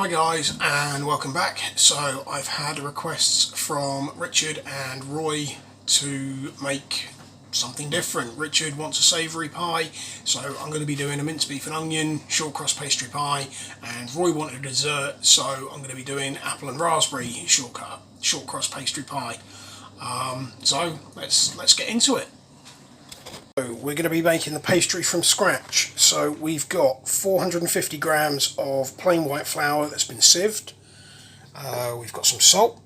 Hi guys, and welcome back. So I've had requests from Richard and Roy to make something different. Richard wants a savoury pie, so I'm going to be doing a minced beef and onion short crust pastry pie, and Roy wanted a dessert, so I'm going to be doing apple and raspberry short crust pastry pie. So let's get into it. So we're going to be making the pastry from scratch. So we've got 450 grams of plain white flour that's been sieved. We've got some salt,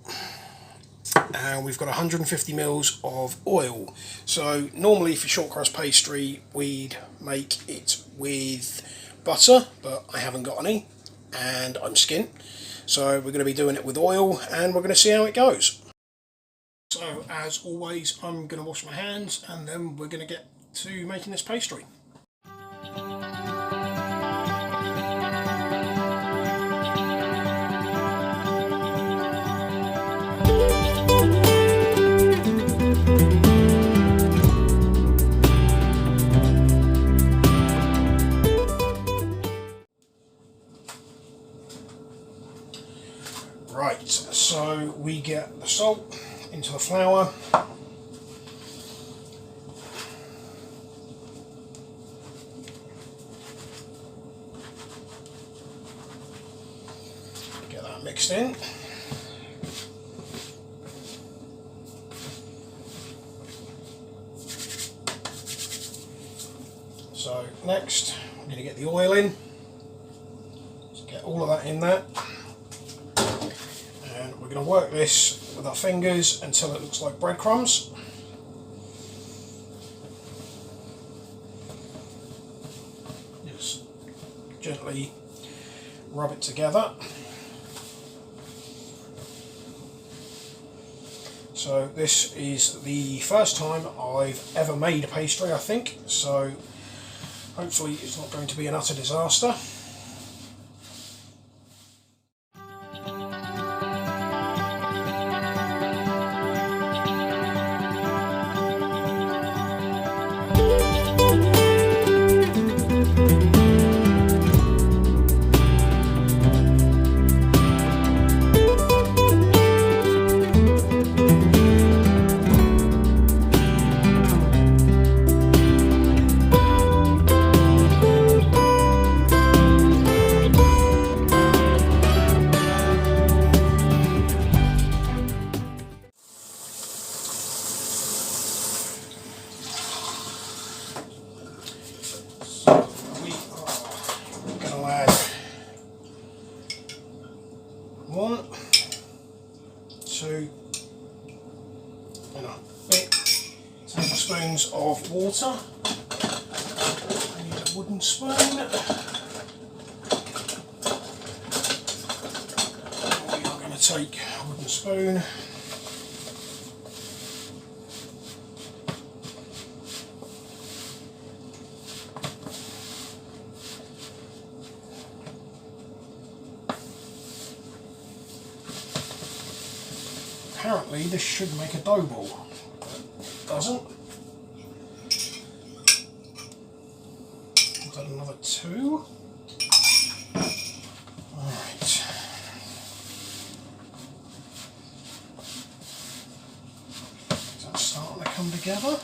and we've got 150 mils of oil. So normally for short crust pastry we'd make it with butter, but I haven't got any and I'm skint. So we're going to be doing it with oil, and we're going to see how it goes. So as always, I'm going to wash my hands and then we're going to get to making this pastry. Right, so we get the salt into the flour. Get that mixed in. So next, I'm going to get the oil in. Just get all of that in there. And we're going to work this with our fingers until it looks like breadcrumbs. Just gently rub it together. So this is the first time I've ever made a pastry, I think, so hopefully it's not going to be an utter disaster. One, two, and a bit tablespoons of water. I need a wooden spoon. We are going to take a wooden spoon. Apparently this should make a dough ball, but it doesn't. I've done another two. Alright. So that's starting to come together.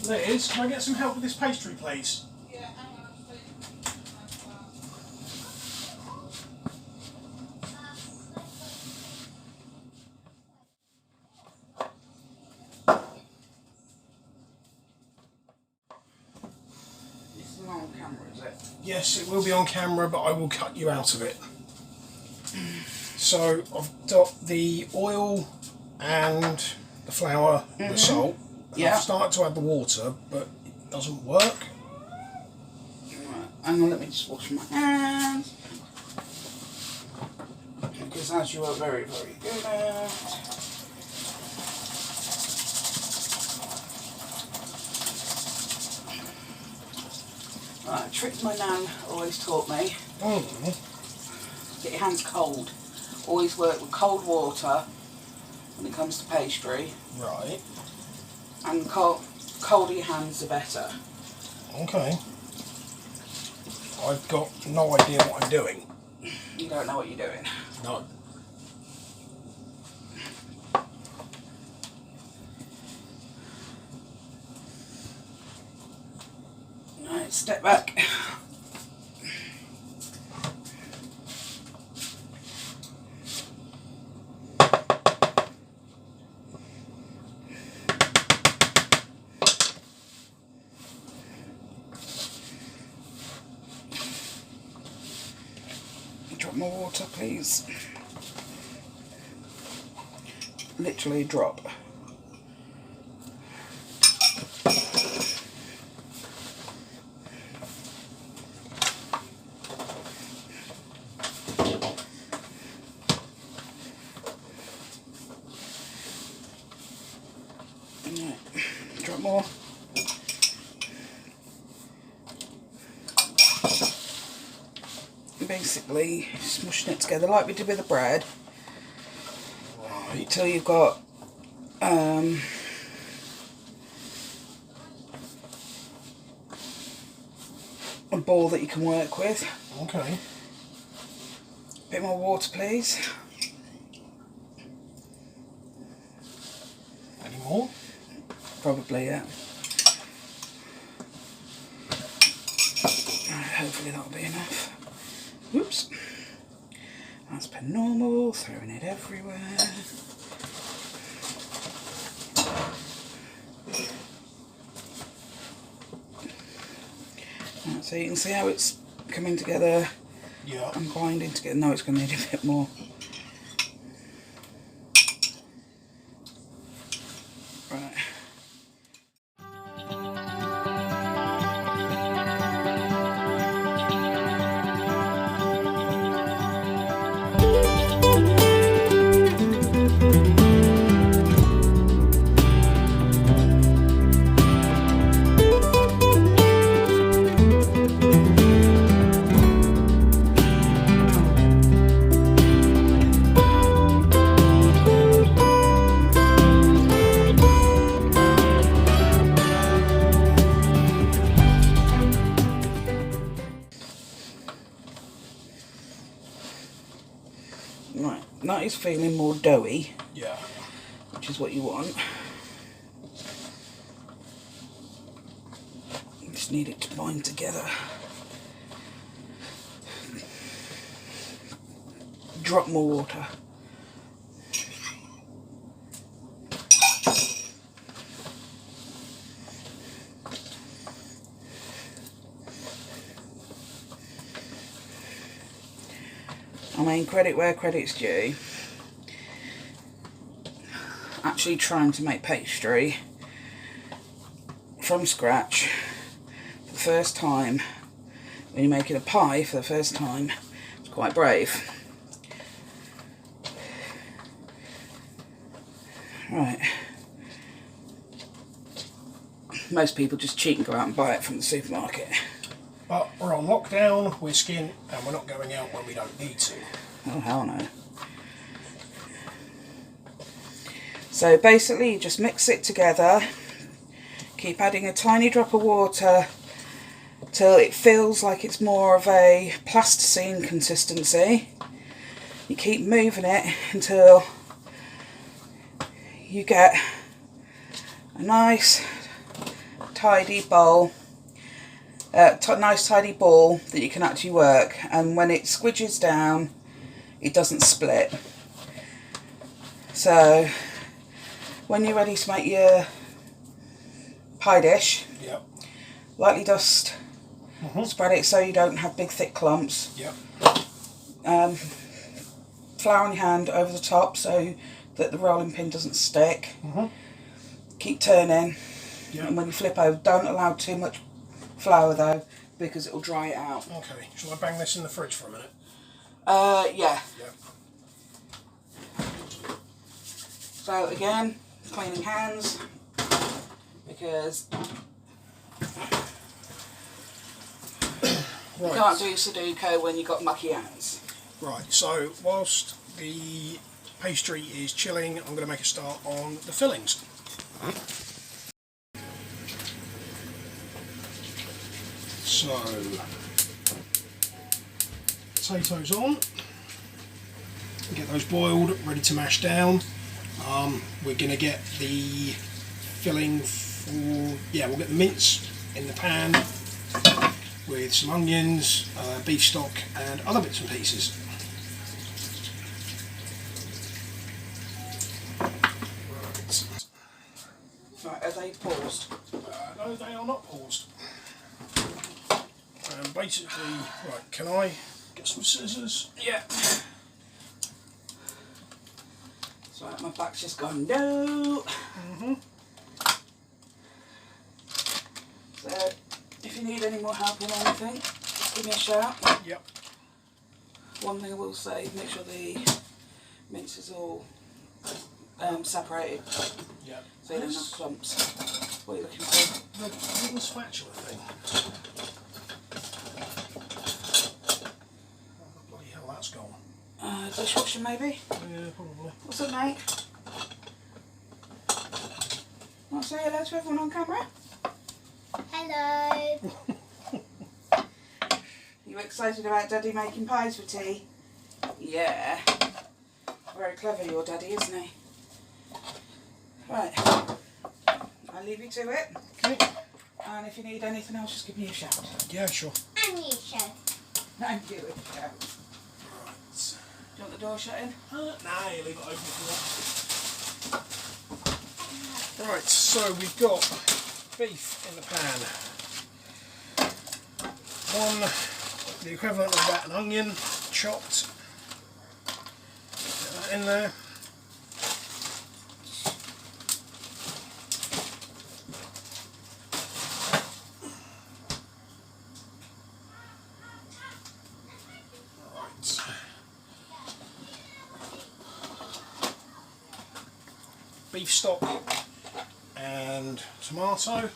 There it is. Can I get some help with this pastry, please? Yeah, hang on. This is on camera, is it? Yes, it will be on camera, but I will cut you out of it. So I've got the oil and the flour and the salt. Yeah. I've started to add the water, but it doesn't work. Right, hang on, let me just wash my hands. Because as you are very, very good at. Right, a trick my nan always taught me. Get your hands cold. Always work with cold water when it comes to pastry. Right. And colder your hands, the better. Okay. I've got no idea what I'm doing. You don't know what you're doing. No. Right, step back. Drop more water, please. Literally drop. Right. Drop more. Basically smushing it together like we did with the bread. Right. Until you've got a ball that you can work with. Okay. Bit more water, please. Any more? Probably, yeah. Right, hopefully that'll be enough. Whoops. As per normal, throwing it everywhere. Right, so you can see how it's coming together. Yeah. And binding together. No, it's going to need a bit more. Right. Right, that is feeling more doughy, Yeah. which is what you want. You just need it to bind together. Drop more water. I mean, credit where credit's due. Actually trying to make pastry from scratch for the first time, when you're making a pie for the first time, it's quite brave. Right. Most people just cheat and go out and buy it from the supermarket. But we're on lockdown, we're skint, and we're not going out when we don't need to. Oh, hell no. So basically you just mix it together, keep adding a tiny drop of water till it feels like it's more of a plasticine consistency. You keep moving it until you get a nice tidy bowl, nice tidy ball that you can actually work, and when it squidges down it doesn't split. So when you're ready to make your pie dish, Yep. lightly dust, spread it so you don't have big thick clumps. Yep. Flour in your hand over the top so that the rolling pin doesn't stick. Keep turning, Yep. and when you flip over, don't allow too much flour though, because it'll dry it out. Okay, shall I bang this in the fridge for a minute? Yeah. Yep. So again, cleaning hands, because You can't do Sudoku when you've got mucky hands. Right, so whilst the pastry is chilling, I'm going to make a start on the fillings. So, potatoes on, get those boiled, ready to mash down. We're going to get the filling for, we'll get the mince in the pan with some onions, beef stock and other bits and pieces. Right, are they paused? No, they are not paused. And basically, right, can I get some scissors? Yeah. So my back's just gone no. So if you need any more help or anything, just give me a shout. Yep. One thing I will say, make sure the mince is all separated. Yep. So you don't have clumps. What are you looking for? The wooden spatula thing. Oh, bloody hell, that's gone. Dishwasher maybe? Yeah, probably. What's up, mate? Want to say hello to everyone on camera? Hello. You excited about Daddy making pies for tea? Yeah. Very clever, your daddy, isn't he? Right. I'll leave you to it. Okay. And if you need anything else, just give me a shout. Yeah, sure. And you show. Thank you, a shout. Right. Do you want the door shut in? Nah, you leave it open if you want. Right, so we've got beef in the pan. The equivalent of about an onion, chopped. Get that in there. Right. Beef stock and tomato.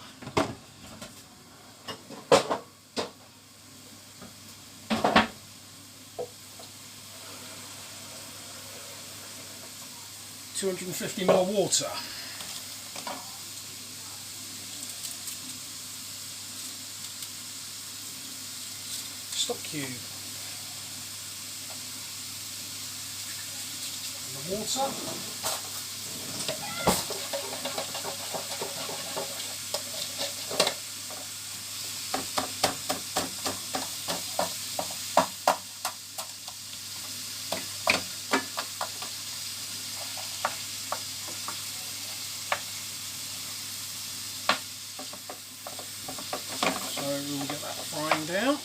$250ml water. Stock cube. And the water. So we'll get that frying down.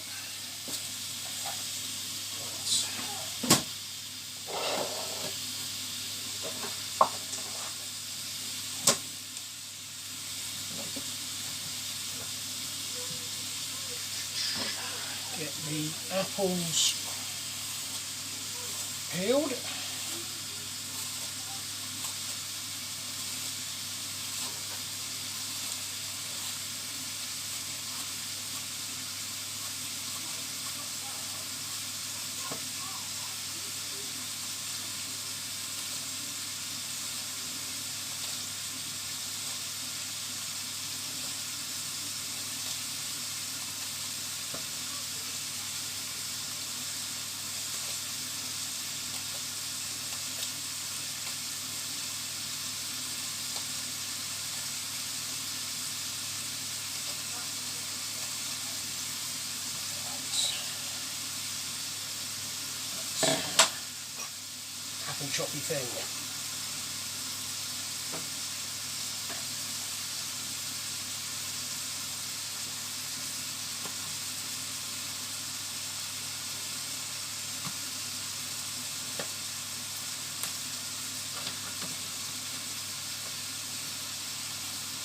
Get the apples peeled. Apple choppy thing.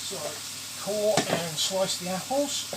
So, core and slice the apples.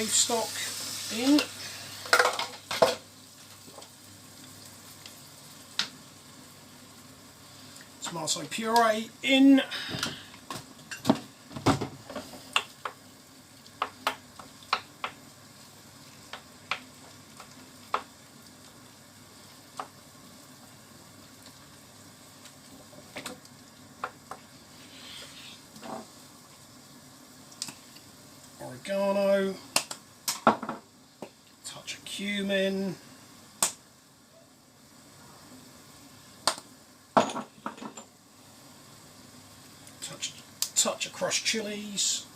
beef stock in. Tomato puree in. Oregano, touch of cumin, touch of crushed chilies,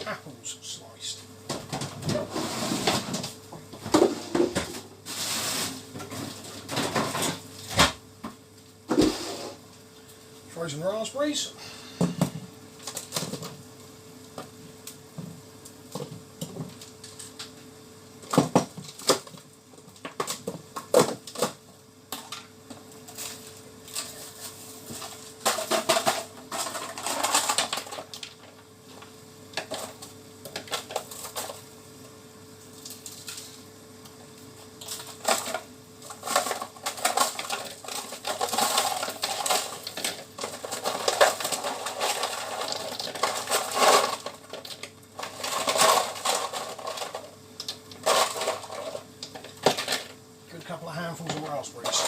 apples sliced. Frozen raspberries. Couple of handfuls of raspberries.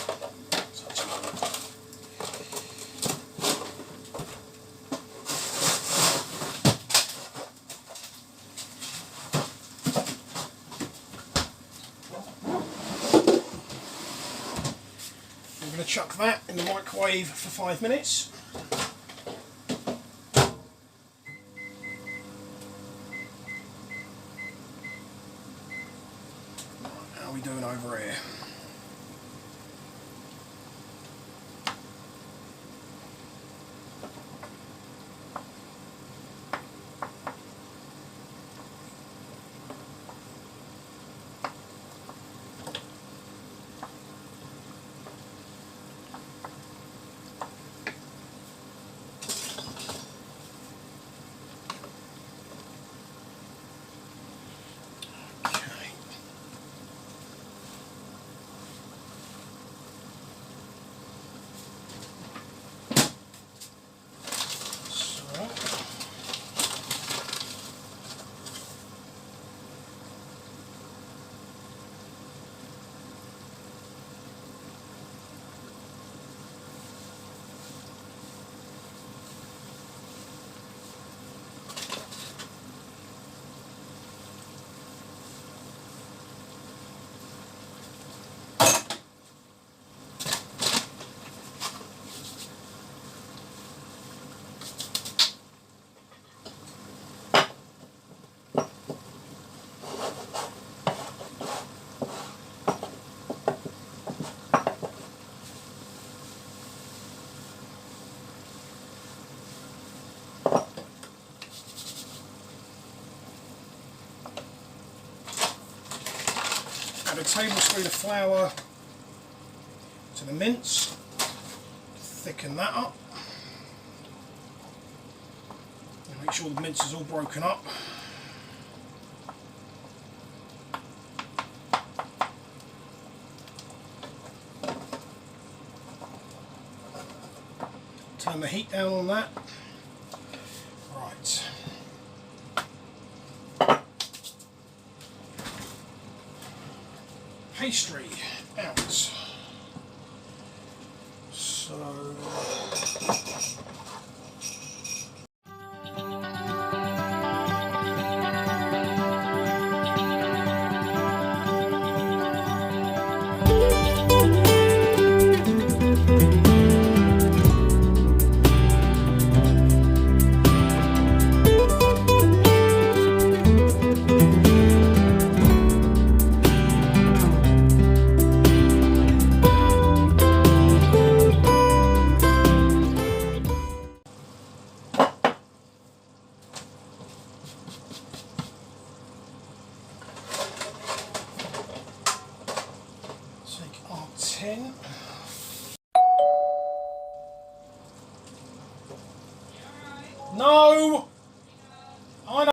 I'm going to chuck that in the microwave for 5 minutes. How are we doing over here? Add a tablespoon of flour to the mince, thicken that up, and make sure the mince is all broken up. Turn the heat down on that. Right. Pastry out. So tin. No! I know.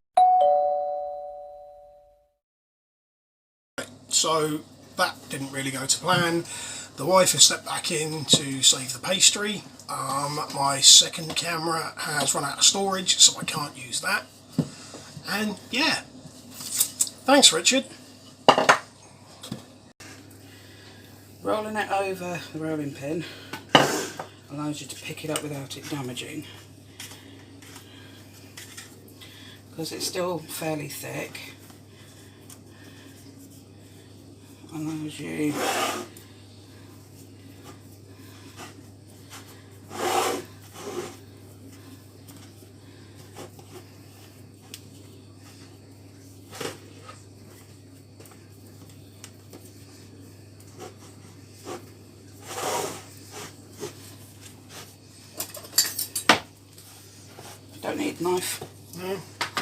So that didn't really go to plan. The wife has stepped back in to save the pastry. My second camera has run out of storage, so I can't use that. And yeah, thanks Richard. Rolling it over the rolling pin allows you to pick it up without it damaging, because it's still fairly thick. Allows you don't need a knife.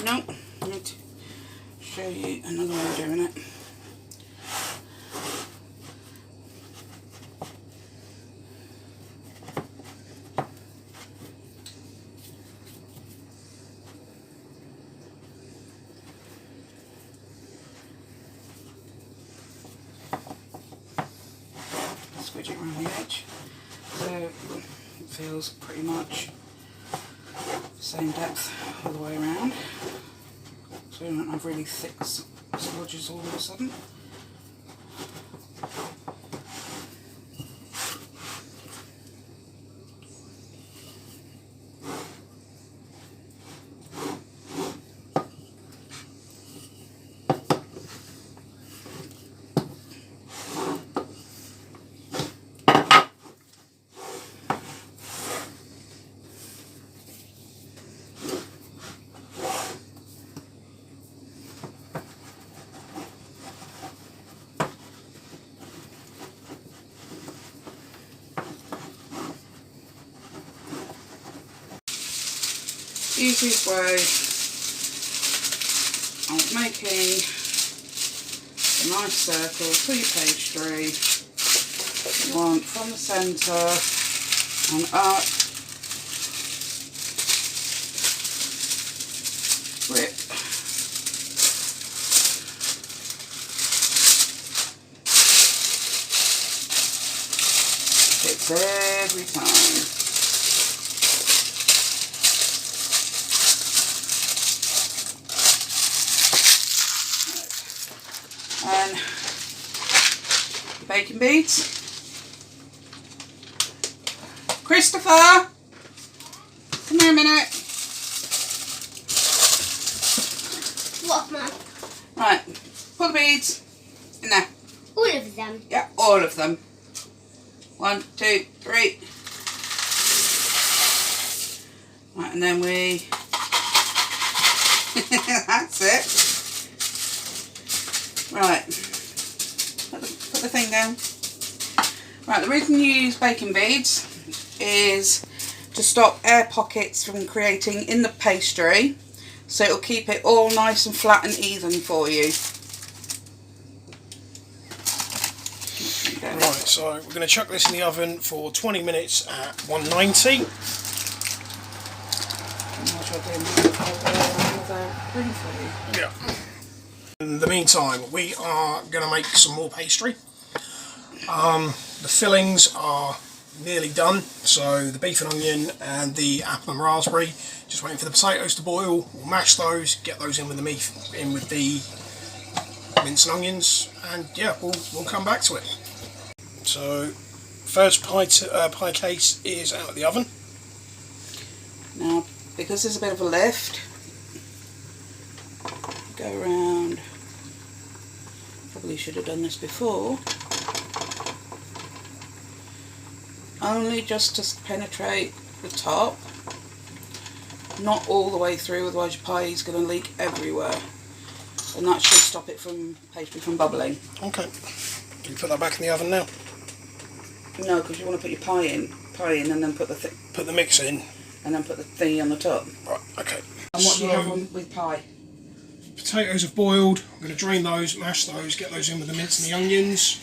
No, I need to show you another way of doing it. Squidge it around the edge, so it feels pretty much the same depth all the way around, so you don't have really thick splodges all of a sudden. Easiest way of making a nice circle for your pastry, you want from the centre and up, rip, fits every time. And baking beads. Christopher, come here a minute. What, Mum? Right, put the beads in there. All of them? Yeah, all of them. 1, 2, 3. Right, and then we... That's it. Right, put the thing down. Right, the reason you use baking beads is to stop air pockets from creating in the pastry, so it'll keep it all nice and flat and even for you. Right, so we're going to chuck this in the oven for 20 minutes at 190. Yeah. In the meantime, we are going to make some more pastry. The fillings are nearly done, so the beef and onion and the apple and raspberry, just waiting for the potatoes to boil. We'll mash those, get those in with the meat, in with the minced and onions, and yeah, we'll come back to it. So first pie case is out of the oven. Now, because there's a bit of a lift, go around. Probably should have done this before. Only just to penetrate the top, not all the way through, otherwise your pie is going to leak everywhere, and that should stop it from pastry from bubbling. Okay. Do you put that back in the oven now? No, because you want to put your pie in, and then put the mix in, and then put the thingy on the top. Right. Okay. And what do you have with pie? Potatoes have boiled. I'm going to drain those, mash those, get those in with the mince and the onions.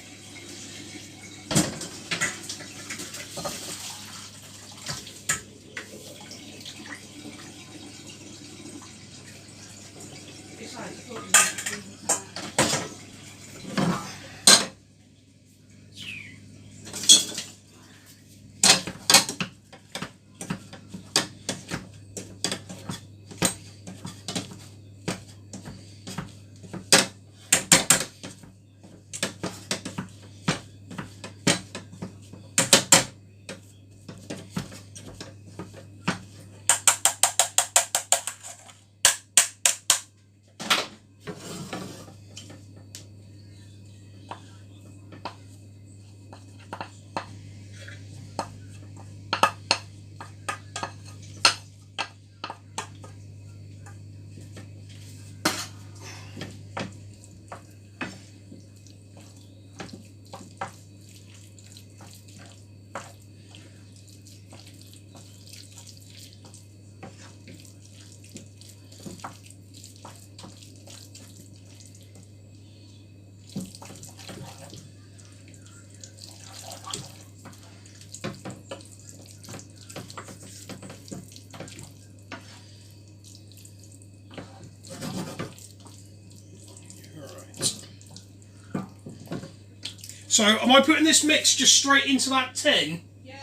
So, am I putting this mix just straight into that tin? Yeah.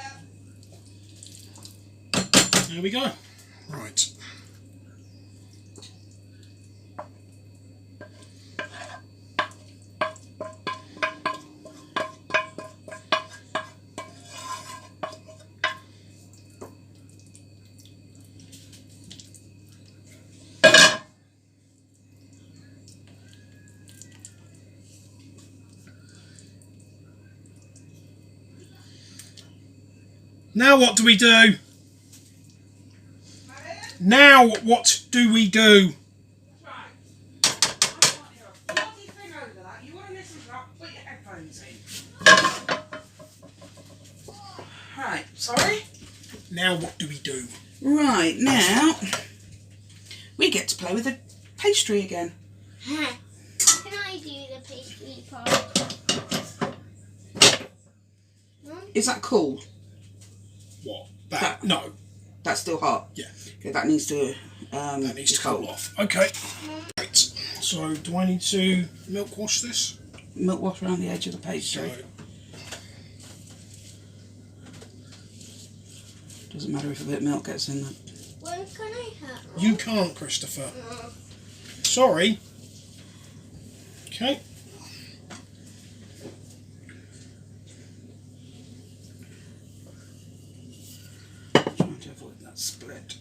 There we go. Right. Now what do we do? Now what do we do? Right. I can't hear a bloody thing over that. You want to listen to that? Put your headphones in. Right, sorry? Now what do we do? Right, now we get to play with the pastry again. Can I do the pastry part? Is that cool? What? That? No. That's still hot? Yeah. Okay, that needs to That needs to cool off. Okay. Right. So, do I need to milk wash this? Milk wash around the edge of the pastry. So, Doesn't matter if a bit of milk gets in there. When can I have one? you can't, Christopher. Sorry. Okay. Trying to avoid that split.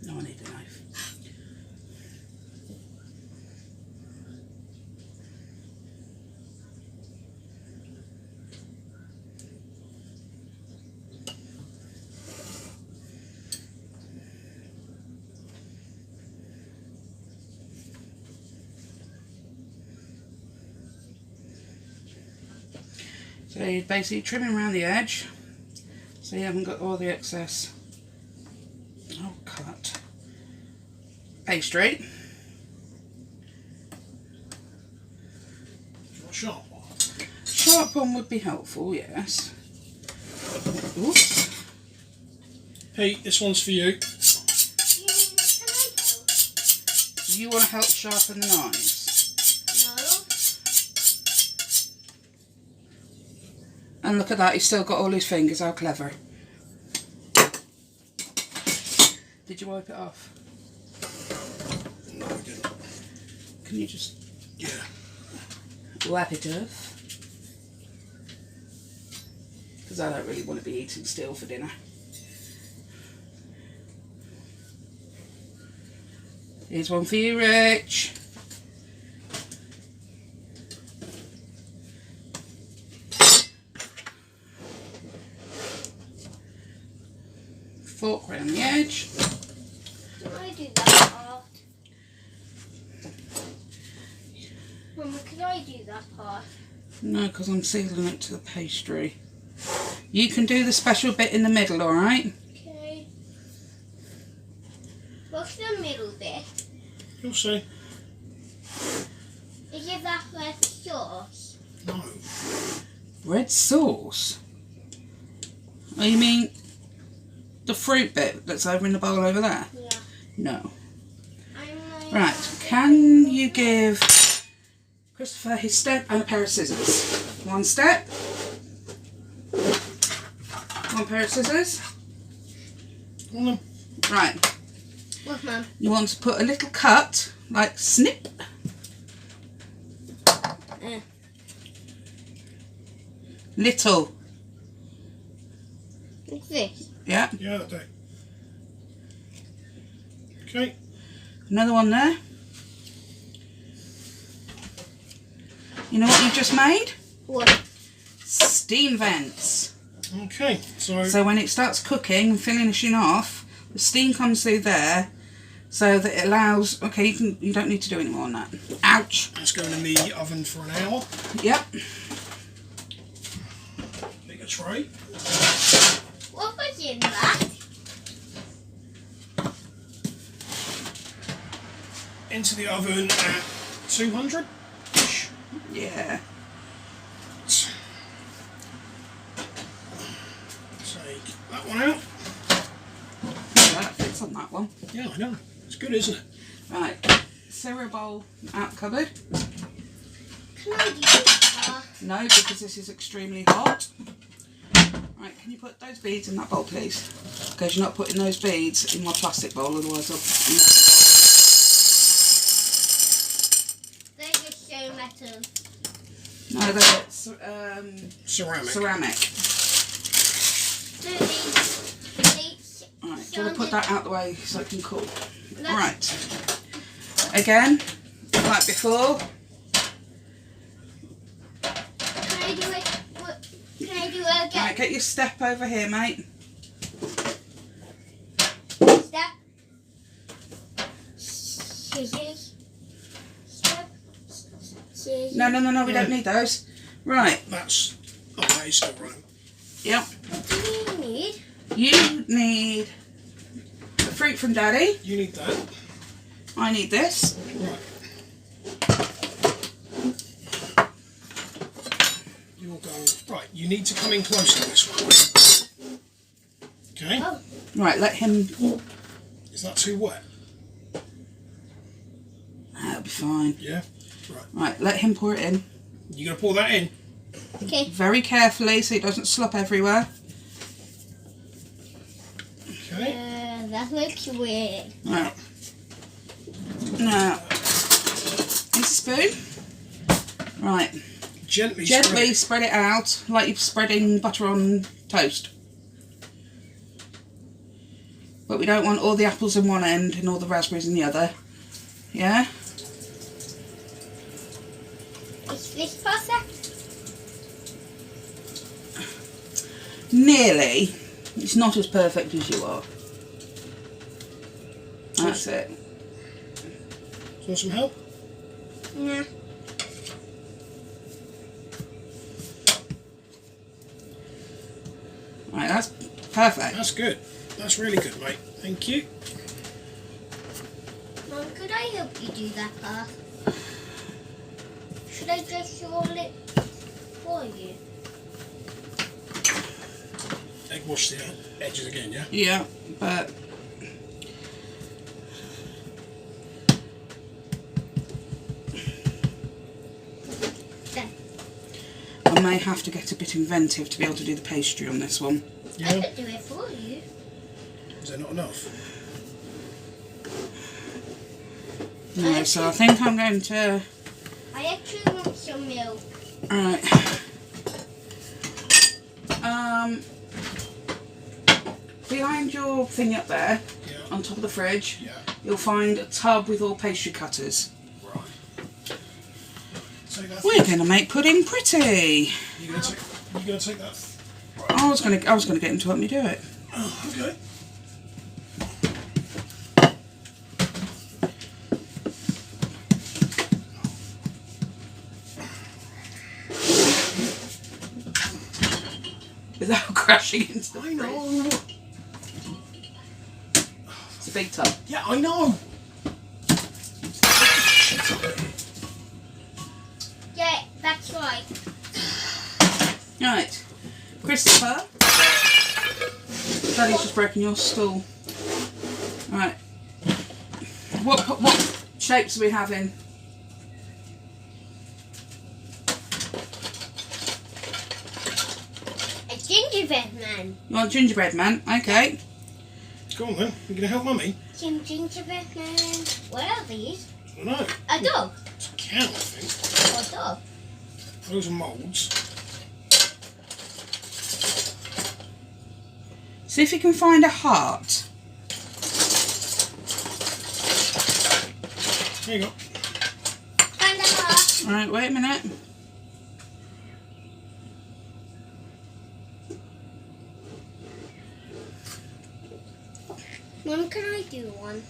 No, I need a knife. So you're basically trimming around the edge so you haven't got all the excess cut pastry. A sharp one. Sharp one would be helpful, yes. Oops. Pete, this one's for you. Can I help? You want to help sharpen the knives? No. And look at that, he's still got all his fingers, how clever. Did you wipe it off? No, I didn't. Can you just Yeah. wipe it off? Because I don't really want to be eating steel for dinner. Here's one for you, Rich. Fork around the edge. Do I do that part? Mama, can I do that part? No, because I'm sealing it to the pastry. You can do the special bit in the middle, alright? Okay. What's the middle bit? You'll see. Is it that red sauce? No. Red sauce? Oh, you mean the fruit bit that's over in the bowl over there? Yeah. No. I'm Right, can you give Christopher his step and a pair of scissors? One step. One pair of scissors. On them. Right, What, Mum? you want to put a little cut, like snip. Little. Like this. Yeah. Yeah, that'll do. Okay. Another one there. You know what you just made? What? Steam vents. Okay. So So when it starts cooking and finishing off, the steam comes through there so that it allows. Okay, you don't need to do any more on that. Ouch. That's going in the oven for an hour. Yep. Bigger tray. What was in that? Into the oven at 200. Yeah. Take that one out. That fits on that one. Yeah, I know. It's good, isn't it? Right. Cereal bowl out cupboard. Can I do this? No, because this is extremely hot. Right, can you put those beads in that bowl, please? Because you're not putting those beads in my plastic bowl, otherwise I'll... They're just so metal. No, they're Ceramic. ceramic. No, Right, do you want to put that out the way so it can cool? Let's- Right. Again, like before. Can I do it? Can I do it again? Right, get your step over here, mate. Step. Scissors. Step. Scissors. No, we don't need those. Right, That's... Oh, that is still running. yep. What do you need? You need the fruit from Daddy. You need that. I need this. Right. You're going... Right, you need to come in close to this one. Okay? Oh, Right, let him... Is that too wet? That'll be fine. Yeah? Right. Right, let him pour it in. You going to pour that in? okay. Very carefully so it doesn't slop everywhere. Okay. That looks weird. Right. Now, here's a spoon. Right, Gently gently spread it out like you're spreading butter on toast. But we don't want all the apples in one end and all the raspberries in the other. Yeah? Is this perfect? Nearly. It's not as perfect as you are. That's it. Do you want some help? Nah. Right, that's perfect. That's good. That's really good, mate. Thank you. Mom, could I help you do that part? Should I just roll it for you? Egg wash the edges again, yeah? Yeah, but Then I may have to get a bit inventive to be able to do the pastry on this one. I Yeah. could do it for you. Is there not enough? No, so I think I'm going to... I actually want some milk. Alright. Behind your thing up there, Yeah. on top of the fridge, Yeah. you'll find a tub with all pastry cutters. Right. Take that. We're going to make pudding pretty. You gonna take that? I was going to get him to help me do it. Oh, okay. Without crashing into the I fridge. know. It's a big tub. Yeah, I know. Yeah, that's right. Right. Christopher. Daddy's just broken your stool. Right. What shapes are we having? A gingerbread man. You want gingerbread man? Okay. Go on then. You gonna help Mummy? Some gingerbread man. What are these? I don't know. A dog. It's a cow, I think. Or a dog. Those are moulds. See if you can find a heart. There you go. Find a heart. Alright, wait a minute. Mom, can I do one?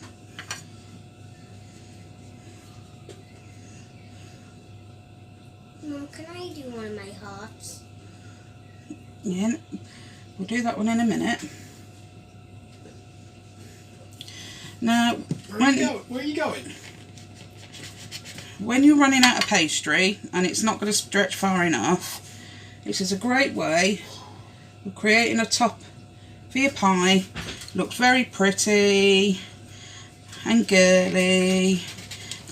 Can I do one of my hearts? Yeah, we'll do that one in a minute. Now, Where are you going? When you're running out of pastry and it's not going to stretch far enough, this is a great way of creating a top for your pie. Looks very pretty and girly.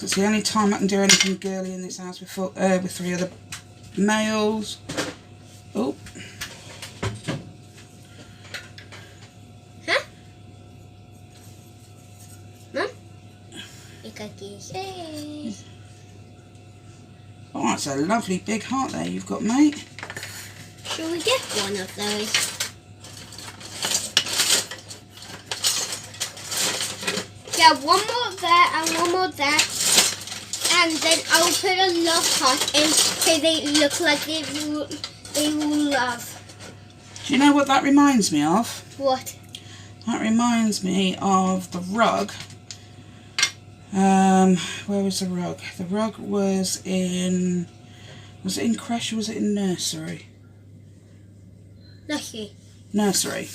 It's the only time I can do anything girly in this house with 3 other males. Oh. Huh? Mum? You got kisses. Oh, that's a lovely big heart there you've got, mate. Shall we get one of those? Yeah, one more there and one more there. And then I'll put a love heart in so they look like they will love. Do you know what that reminds me of? What? That reminds me of the rug. Where was the rug? The rug was it in creche or was it in nursery? Lucky. Nursery.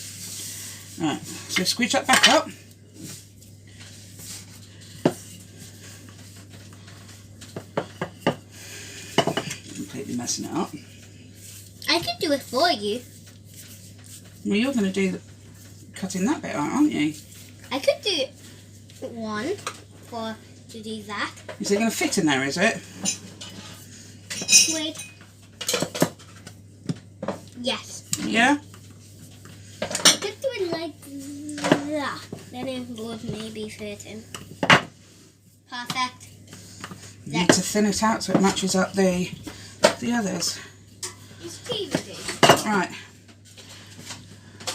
Right, so squeeze that back up. Completely messing it up. I could do it for you. Well, you're going to do the cutting that bit out, aren't you? I could do one to do that. Is it going to fit in there, is it? Wait. Yes. Yeah? I could do it like that. Then it would maybe fit in. Perfect. You need to thin it out so it matches up the others. It's DVD. Right.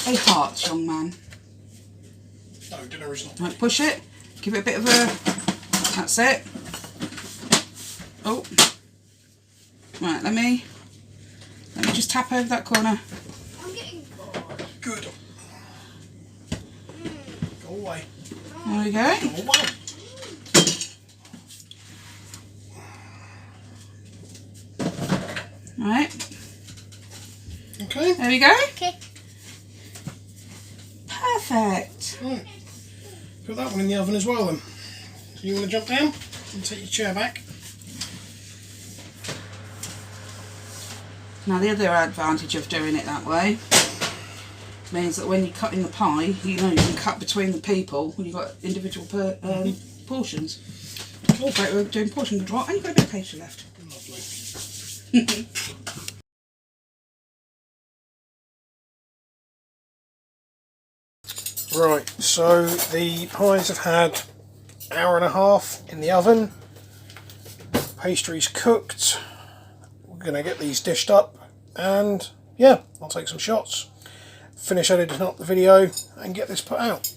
A heart, young man. No, dinner is not. Right, push it. Give it a bit of a... That's it. Oh. Right, let me just tap over that corner. I'm getting bored. Good. Go away. There we go. Go away. Right. Okay. There we go. Okay. Perfect. Right. Put that one in the oven as well then. So you want to jump down and take your chair back? Now the other advantage of doing it that way means that when you're cutting the pie, you know you can cut between the people when you've got individual portions. Oh, great, we're doing portion control and you've got a bit of pastry left. Lovely. Right, so the pies have had an hour and a half in the oven. Pastry's cooked. We're going to get these dished up and yeah, I'll take some shots, finish editing up the video and get this put out.